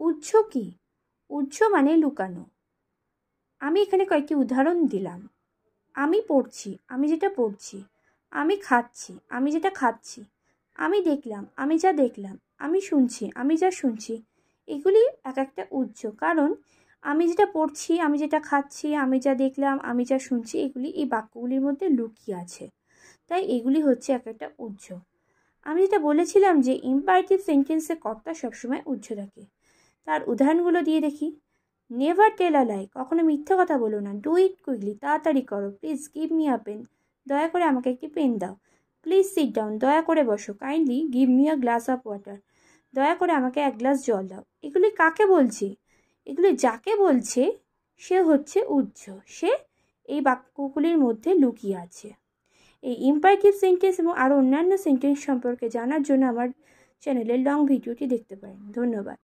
উৎস কি? উৎস মানে লুকানো। আমি এখানে কয়েকটি উদাহরণ দিলাম। আমি পড়ছি, আমি যেটা পড়ছি। আমি খাচ্ছি, আমি যেটা খাচ্ছি। আমি দেখলাম, আমি যা দেখলাম। আমি শুনছি, আমি যা শুনছি। এগুলি এক একটা উৎস, কারণ আমি যেটা পড়ছি, আমি যেটা খাচ্ছি, আমি যা দেখলাম, আমি যা শুনছি, এগুলি এই বাক্যগুলির মধ্যে লুকিয়ে আছে। তাই এগুলি হচ্ছে এক একটা উৎস। আমি যেটা বলেছিলাম যে ইম্পারেটিভ সেন্টেন্সে কর্তা সবসময় উৎস থাকে, তার উদাহরণগুলো দিয়ে দেখি। নেভার টেল আ লাই, কখনো মিথ্যা কথা বলো না। ডু ইট কুইকলি, তাড়াতাড়ি করো। Please give me a pen, দয়া করে আমাকে একটি পেন দাও। প্লিজ সিট ডাউন, দয়া করে বসো। Kindly give me a glass of water, দয়া করে আমাকে এক গ্লাস জল দাও। এগুলি কাকে বলছে? এগুলি যাকে বলছে সে হচ্ছে উৎস, সে এই বাক্যগুলির মধ্যে লুকিয়ে আছে। এই ইম্পারেটিভ সেন্টেন্স এবং আরও অন্যান্য সেন্টেন্স সম্পর্কে জানার জন্য আমার চ্যানেলের লং ভিডিওটি দেখতে পারেন। ধন্যবাদ।